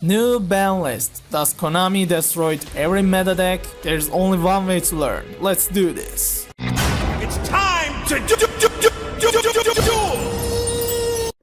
New ban list. Does Konami destroy every meta deck? There's only one way to learn. Let's do this. It's time to do.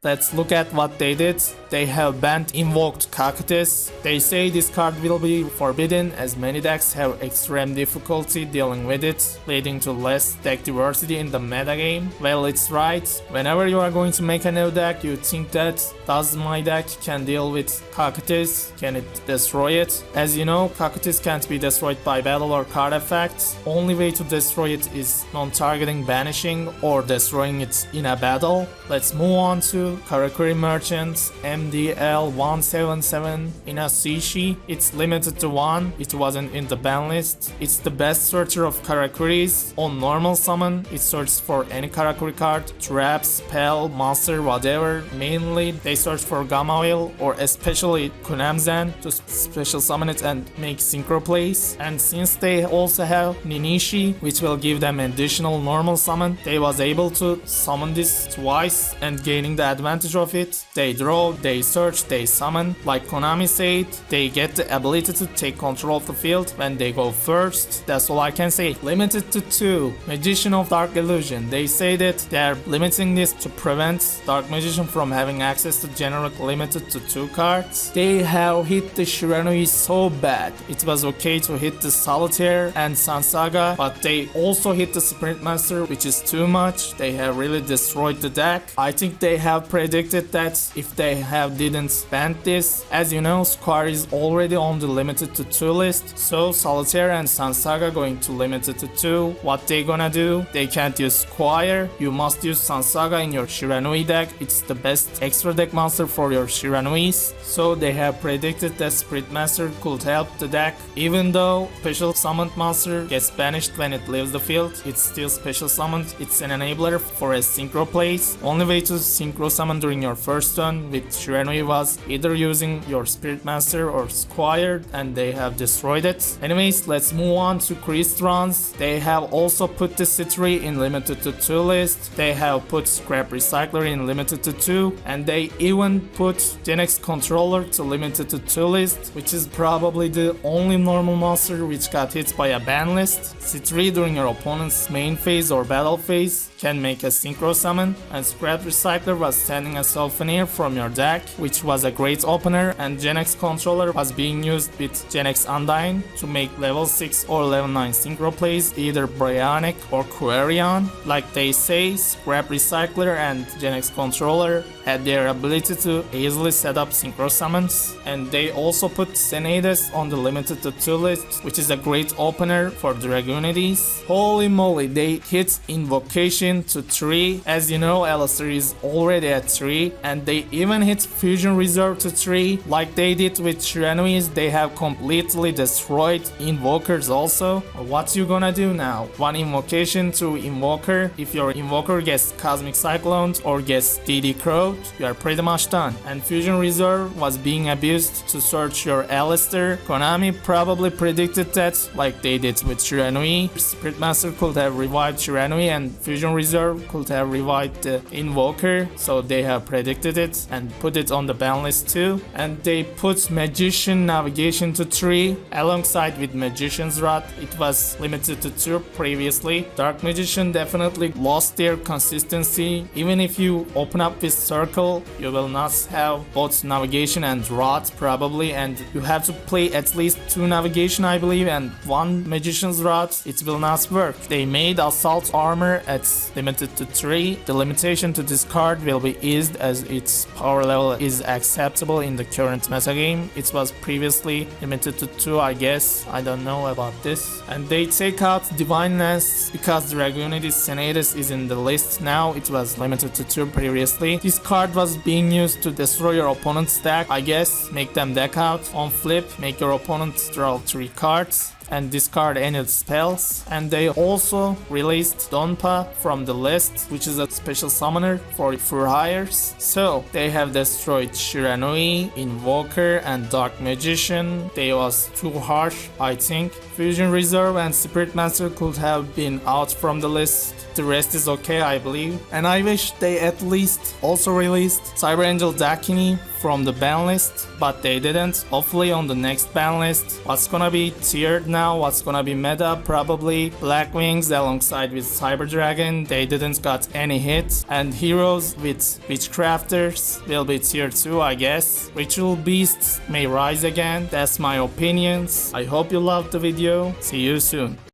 Let's look at what they did. They have banned Invoked Cactus. They say this card will be forbidden as many decks have extreme difficulty dealing with it, leading to less deck diversity in the metagame. Well, it's right. Whenever you are going to make a new deck, you think that, does my deck can deal with Cactus? Can it destroy it? As you know, Cactus can't be destroyed by battle or card effects. Only way to destroy it is non-targeting banishing or destroying it in a battle. Let's move on to Karakuri Merchants MDL177 in a Sushi. It's limited to 1, it wasn't in the ban list. It's the best searcher of Karakuris. On normal summon, it searches for any Karakuri card, trap, spell, monster, whatever. Mainly, they search for Gamma Wheel or especially Kunamzan to special summon it and make synchro plays. And since they also have Ninishi, which will give them additional normal summon, they was able to summon this twice and gaining the advantage of it. They draw, they search, they summon. Like Konami said, they get the ability to take control of the field when they go first. That's all I can say. Limited to 2. Magician of Dark Illusion. They say that they are limiting this to prevent Dark Magician from having access to generic limited to 2 cards. They have hit the Shiranui so bad. It was okay to hit the Solitaire and Sansaga, but they also hit the Sprint Master, which is too much. They have really destroyed the deck. I think they have predicted that if they didn't ban this. As you know, Square is already on the limited to 2 list, so Solitaire and Sansaga going to limited to 2. What they gonna do? They can't use Squire. You must use Sansaga in your Shiranui deck. It's the best extra deck monster for your Shiranuis. So they have predicted that Sprint Master could help the deck. Even though special summoned monster gets banished when it leaves the field, it's still special summoned. It's an enabler for a synchro plays. Only way to synchro summon during your first turn with Shiranui was either using your Spirit Master or Squire, and they have destroyed it. Anyways, let's move on to Crystrons. They have also put the C3 in limited to 2 list. They have put Scrap Recycler in limited to 2, and they even put Gen X Controller to limited to 2 list, which is probably the only normal monster which got hit by a ban list. C3 during your opponent's main phase or battle phase can make a synchro summon, and Scrap Recycler was sending a Souvenir from your deck, which was a great opener, and Gen X Controller was being used with Gen X Undyne to make level 6 or level 9 synchro plays, either Bionic or Quarion. Like they say, Scrap Recycler and Gen X Controller had their ability to easily set up synchro summons, and they also put Xenades on the limited to 2 list, which is a great opener for Dragonides. Holy moly, they hit Invocation to 3. As you know, Alistair is already at 3, and they even hit Fusion Reserve to 3. Like they did with Shiranuis, they have completely destroyed Invokers also. What you gonna do now? 1 Invocation to Invoker. If your Invoker gets Cosmic Cyclone or gets DD Crowd, you are pretty much done. And Fusion Reserve was being abused to search your Alistair. Konami probably predicted that, like they did with Shiranui. Spirit Master could have revived Shiranui and Fusion Reserve could have revived the Invoker, so they have predicted it and put it on the ban list too. And they put Magician Navigation to 3 alongside with Magician's Rod. It was limited to 2 previously. Dark Magician definitely lost their consistency. Even if you open up this circle, you will not have both Navigation and Rod probably, and you have to play at least 2 Navigation I believe and 1 Magician's Rod. It will not work. They made Assault Armor at limited to 3. The limitation to this card will be eased as its power level is acceptable in the current metagame. It was previously limited to 2 I guess. I don't know about this. And they take out Divine Lance because Dragonides Xenades is in the list now. It was limited to 2 previously. This card was being used to destroy your opponent's deck, I guess. Make them deck out. On flip, make your opponent draw 3 cards and discard any spells. And they also released Donpa from the list, which is a special summoner for hires. So they have destroyed Shiranui, Invoker, and Dark Magician. They was too harsh, I think. Fusion Reserve and Spirit Master could have been out from the list. The rest is okay, I believe. And I wish they at least also released Cyber Angel Dakini from the ban list, but they didn't. Hopefully on the next ban list. What's gonna be tiered now? What's gonna be meta? Probably Black Wings alongside with Cyber Dragon. They didn't got any hits. And heroes with Witchcrafters will be tier 2, I guess. Ritual Beasts may rise again. That's my opinions. I hope you loved the video. See you soon.